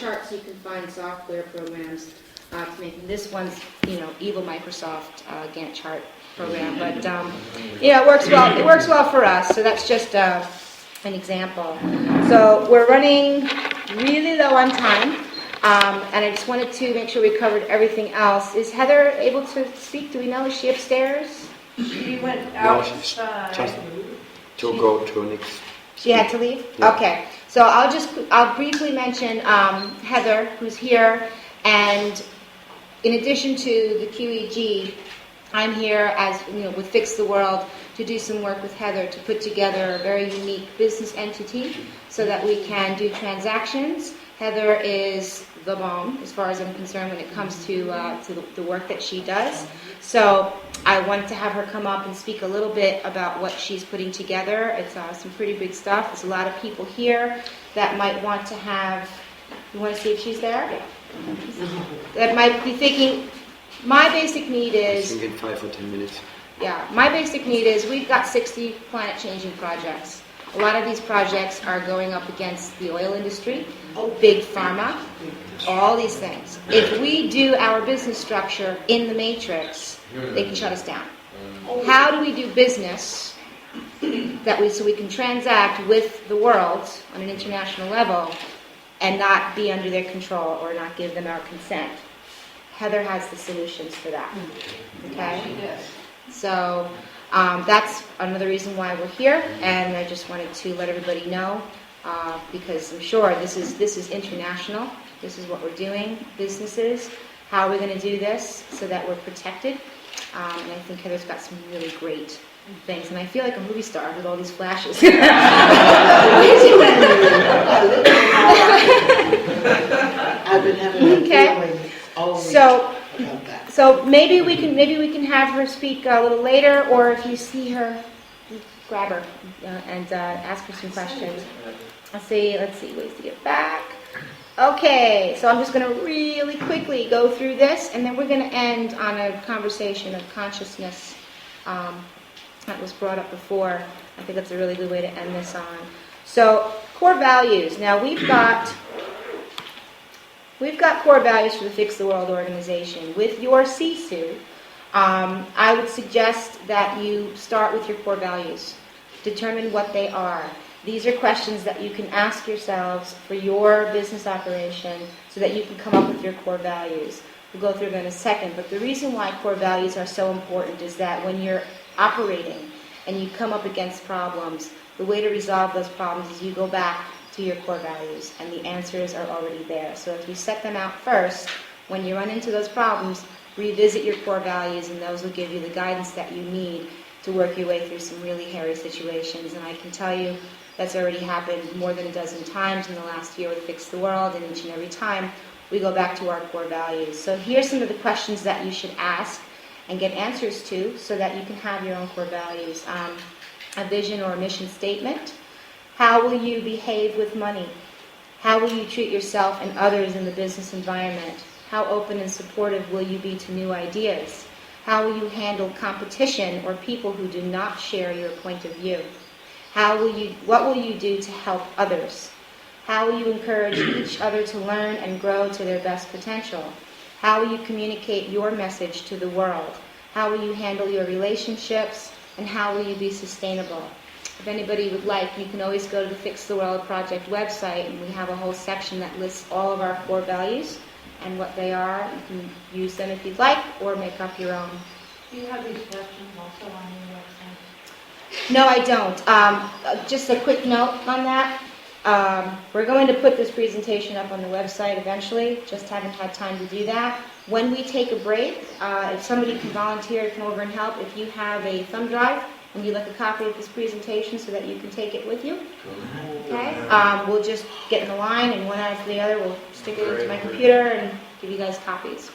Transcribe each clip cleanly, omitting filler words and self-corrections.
charts you can find software programs to make. This one's, evil Microsoft Gantt chart program, but it works well. It works well for us. So that's just an example. So we're running really low on time, and I just wanted to make sure we covered everything else. Is Heather able to speak? Do we know? Is she upstairs? She went No, she's outside. just to go to next. She had to leave? Yeah. Okay. So I'll briefly mention Heather, who's here, and in addition to the QEG, I'm here as, with Fix the World to do some work with Heather to put together a very unique business entity so that we can do transactions. Heather is the bomb, as far as I'm concerned, when it comes to the work that she does. So I wanted to have her come up and speak a little bit about what she's putting together. It's some pretty big stuff. There's a lot of people here that might want to have. You want to see if she's there? That might be thinking. My basic need is. I think in 5 or 10 minutes. Yeah, my basic need is we've got 60 planet-changing projects. A lot of these projects are going up against the oil industry, big pharma, all these things. If we do our business structure in the matrix, they can shut us down. How do we do business so we can transact with the world on an international level and not be under their control or not give them our consent? Heather has the solutions for that. Okay? So that's another reason why we're here, and I just wanted to let everybody know because I'm sure this is international. This is what we're doing, businesses. How are we going to do this so that we're protected? And I think Heather's got some really great things, and I feel like a movie star with all these flashes. I've been having Okay. So maybe we can have her speak a little later, or if you see her, grab her and ask her some questions. Let's see ways to get back. Okay, so I'm just going to really quickly go through this, and then we're going to end on a conversation of consciousness that was brought up before. I think that's a really good way to end this on. So core values. Now we've got core values for the Fix the World organization. With your CICU, I would suggest that you start with your core values. Determine what they are. These are questions that you can ask yourselves for your business operation so that you can come up with your core values. We'll go through them in a second, but the reason why core values are so important is that when you're operating and you come up against problems, the way to resolve those problems is you go back to your core values, and the answers are already there. So if you set them out first, when you run into those problems, revisit your core values, and those will give you the guidance that you need to work your way through some really hairy situations. And I can tell you that's already happened more than a dozen times in the last year with Fix the World, and each and every time we go back to our core values. So here's some of the questions that you should ask and get answers to so that you can have your own core values. A vision or a mission statement. How will you behave with money? How will you treat yourself and others in the business environment? How open and supportive will you be to new ideas? How will you handle competition or people who do not share your point of view? What will you do to help others? How will you encourage each other to learn and grow to their best potential? How will you communicate your message to the world? How will you handle your relationships? And how will you be sustainable? If anybody would like, you can always go to the Fix the World Project website, and we have a whole section that lists all of our core values and what they are. You can use them if you'd like, or make up your own. Do you have these questions also on your website? No, I don't. Just a quick note on that. We're going to put this presentation up on the website eventually, just haven't had time to do that. When we take a break, if somebody can volunteer to come over and help, if you have a thumb drive and you'd like a copy of this presentation so that you can take it with you, okay? We'll just get in the line, and one after the other, we'll stick it into my computer and give you guys copies.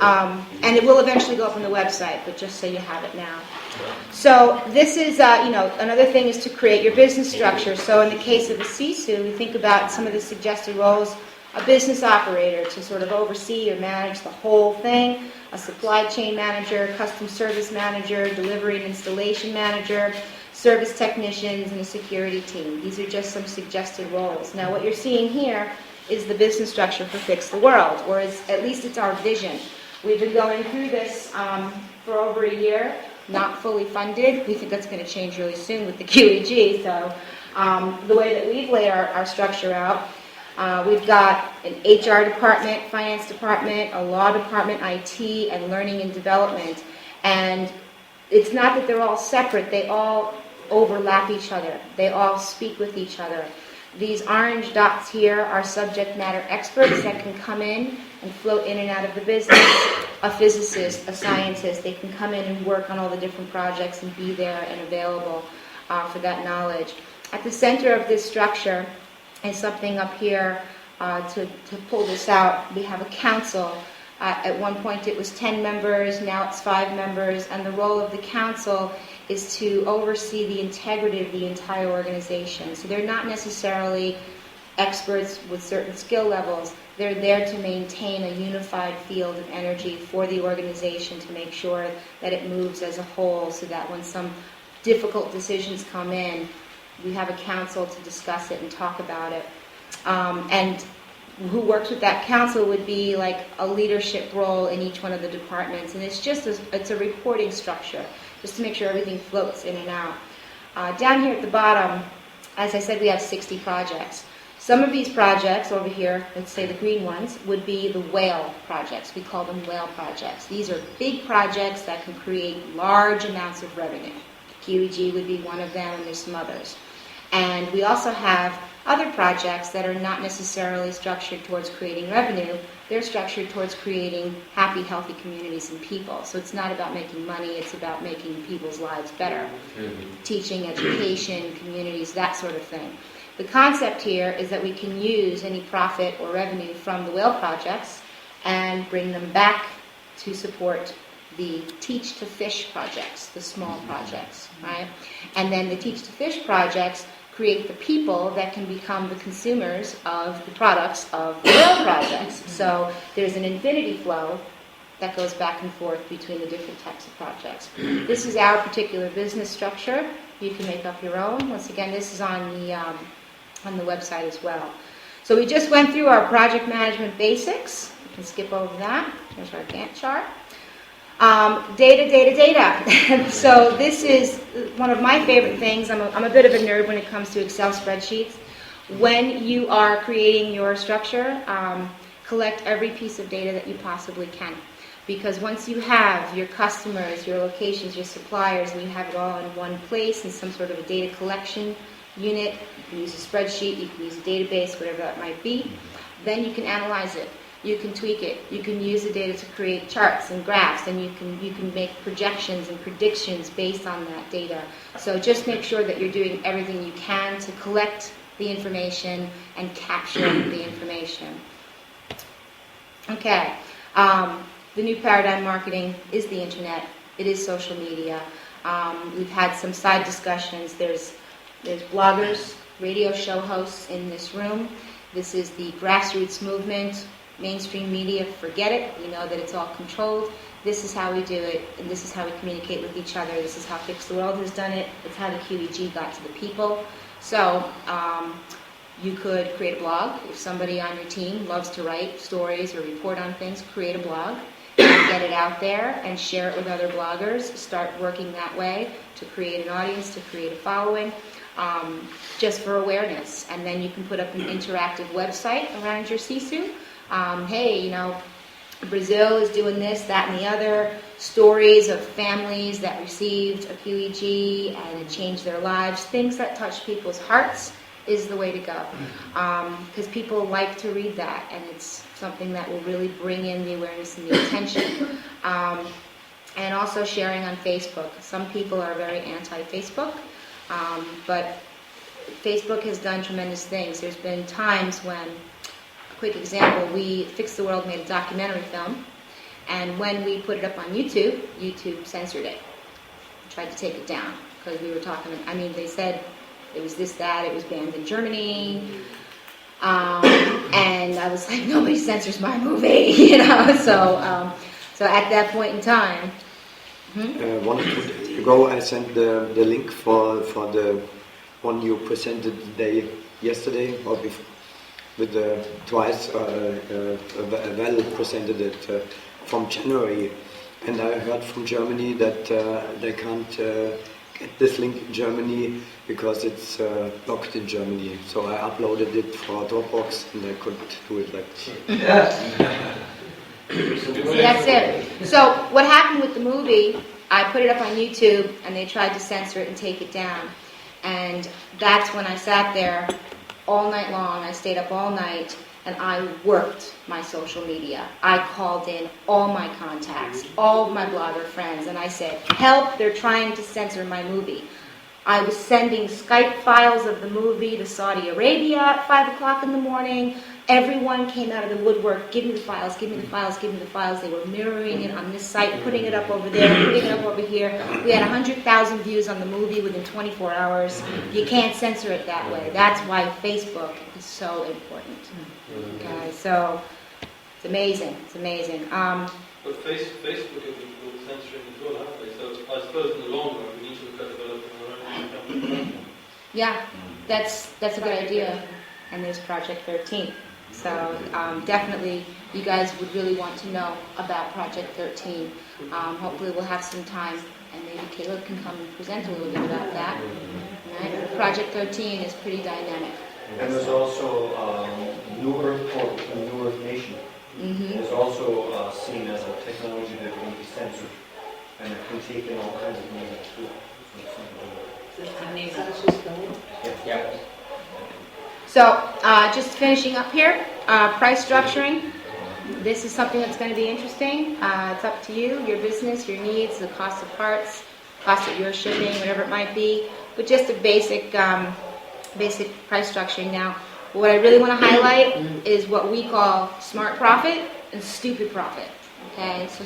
And it will eventually go up on the website, but just so you have it now. So this is, another thing is to create your business structure. So in the case of a CICU, we think about some of the suggested roles: a business operator to sort of oversee or manage the whole thing, a supply chain manager, custom service manager, delivery and installation manager, service technicians, and a security team. These are just some suggested roles. Now what you're seeing here is the business structure for Fix the World, or at least it's our vision. We've been going through this for over a year, not fully funded. We think that's going to change really soon with the QEG. So the way that we've laid our structure out, we've got an HR department, finance department, a law department, IT, and learning and development. And it's not that they're all separate, they all overlap each other. They all speak with each other. These orange dots here are subject matter experts that can come in and float in and out of the business. A physicist, a scientist, they can come in and work on all the different projects and be there and available for that knowledge. At the center of this structure is something up here to pull this out. We have a council. At one point it was 10 members, now it's 5 members, and the role of the council is to oversee the integrity of the entire organization. So they're not necessarily experts with certain skill levels. They're there to maintain a unified field of energy for the organization to make sure that it moves as a whole, so that when some difficult decisions come in, we have a council to discuss it and talk about it. And who works with that council would be like a leadership role in each one of the departments, and it's a reporting structure just to make sure everything floats in and out. Down here at the bottom, as I said, we have 60 projects. Some of these projects over here, let's say the green ones, would be the whale projects. We call them whale projects. These are big projects that can create large amounts of revenue. QEG would be one of them, and there's some others. And we also have other projects that are not necessarily structured towards creating revenue. They're structured towards creating happy, healthy communities and people. So it's not about making money, it's about making people's lives better. Teaching, education, communities, that sort of thing. The concept here is that we can use any profit or revenue from the whale projects and bring them back to support the Teach to Fish projects, the small projects, right? And then the Teach to Fish projects create the people that can become the consumers of the products of the whale projects. So there's an infinity flow that goes back and forth between the different types of projects. This is our particular business structure. You can make up your own. Once again, this is on the website as well. So we just went through our project management basics. You can skip over that. There's our Gantt chart. Data. So this is one of my favorite things. I'm a bit of a nerd when it comes to Excel spreadsheets. When you are creating your structure, collect every piece of data that you possibly can. Because once you have your customers, your locations, your suppliers, and you have it all in one place in some sort of a data collection unit, you can use a spreadsheet, you can use a database, whatever that might be, then you can analyze it. You can tweak it. You can use the data to create charts and graphs, and you can make projections and predictions based on that data. So just make sure that you're doing everything you can to collect the information and capture the information. Okay. The new paradigm marketing is the internet. It is social media. We've had some side discussions. There's bloggers, radio show hosts in this room. This is the grassroots movement. Mainstream media, forget it. We know that it's all controlled. This is how we do it, and this is how we communicate with each other. This is how Fix the World has done it. It's how the QEG got to the people. So you could create a blog. If somebody on your team loves to write stories or report on things, create a blog and get it out there and share it with other bloggers. Start working that way to create an audience, to create a following, just for awareness. And then you can put up an interactive website around your CICU. Hey, Brazil is doing this, that, and the other. Stories of families that received a QEG and it changed their lives. Things that touch people's hearts is the way to go. Because people like to read that, and it's something that will really bring in the awareness and the attention. And also sharing on Facebook. Some people are very anti-Facebook, but Facebook has done tremendous things. There's been times when, quick example, Fix the World made a documentary film, and when we put it up on YouTube, YouTube censored it. Tried to take it down because we were talking, they said it was this, that, it was banned in Germany, and I was like, nobody censors my movie, so at that point in time. Wanted to go, I sent the link for the one you presented the day yesterday or before. with twice well presented it from January. And I heard from Germany that they can't get this link in Germany because it's blocked in Germany. So I uploaded it for Dropbox and I could do it like this. That's it. So what happened with the movie, I put it up on YouTube and they tried to censor it and take it down. And that's when I sat there all night long. I stayed up all night and I worked my social media. I called in all my contacts, all my blogger friends, and I said, help, they're trying to censor my movie. I was sending Skype files of the movie to Saudi Arabia at 5 o'clock in the morning. Everyone came out of the woodwork, give me the files, give me the files, give me the files. They were mirroring it on this site, putting it up over there, putting it up over here. We had 100,000 views on the movie within 24 hours. You can't censor it that way. That's why Facebook is so important. Okay, so it's amazing. It's amazing. But Facebook has been censoring as well, haven't they? So I suppose in the long run we need to look at developing our own platform. Yeah, that's a good idea. And there's Project 13. So definitely you guys would really want to know about Project 13. Hopefully we'll have some time and maybe Caleb can come and present a little bit about that. Right? Project 13 is pretty dynamic. And there's also New Earth Corp, New Earth Nation. Is also seen as a technology that can be censored and it can take in all kinds of things too. Yeah. So just finishing up here, price structuring. This is something that's going to be interesting. It's up to you, your business, your needs, the cost of parts, cost of your shipping, whatever it might be. But just a basic price structuring. Now, what I really want to highlight is what we call smart profit and stupid profit. Okay, so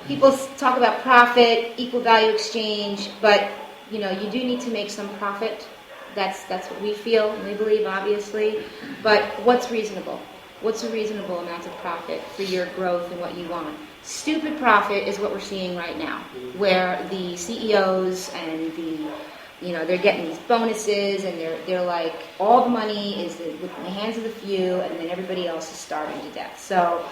people talk about profit, equal value exchange, but you do need to make some profit. That's what we feel and we believe, obviously. But what's reasonable? What's a reasonable amount of profit for your growth and what you want? Stupid profit is what we're seeing right now, where the CEOs and they're getting these bonuses and they're like, all the money is in the hands of the few and then everybody else is starving to death. So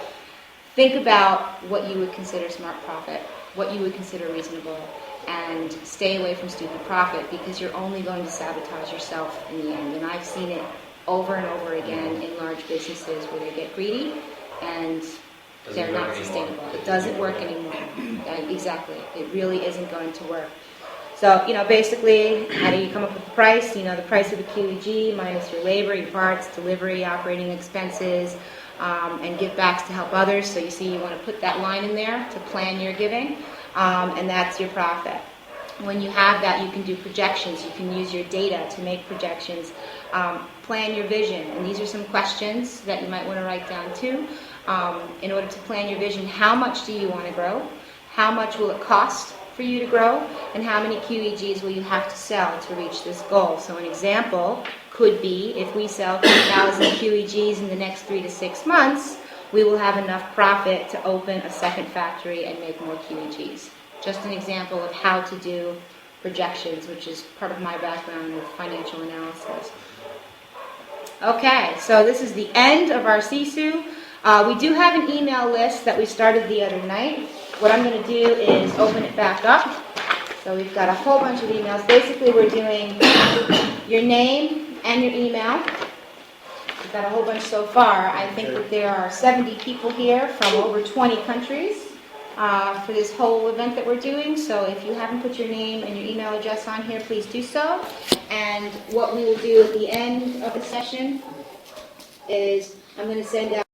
think about what you would consider smart profit, what you would consider reasonable, and stay away from stupid profit because you're only going to sabotage yourself in the end. And I've seen it over and over again in large businesses where they get greedy and they're not sustainable. It doesn't work anymore. Exactly. It really isn't going to work. So, basically, how do you come up with the price? The price of the QEG minus your labor, your parts, delivery, operating expenses, and give backs to help others. So you see you want to put that line in there to plan your giving, and that's your profit. When you have that, you can do projections. You can use your data to make projections. Plan your vision. And these are some questions that you might want to write down too. In order to plan your vision, how much do you want to grow? How much will it cost for you to grow? And how many QEGs will you have to sell to reach this goal? So an example could be if we sell 3,000 QEGs in the next 3 to 6 months, we will have enough profit to open a second factory and make more QEGs. Just an example of how to do projections, which is part of my background with financial analysis. Okay, so this is the end of our CICU. We do have an email list that we started the other night. What I'm going to do is open it back up. So we've got a whole bunch of emails. Basically, we're doing your name and your email. We've got a whole bunch so far. I think that there are 70 people here from over 20 countries for this whole event that we're doing. So if you haven't put your name and your email address on here, please do so. And what we will do at the end of the session is I'm going to send out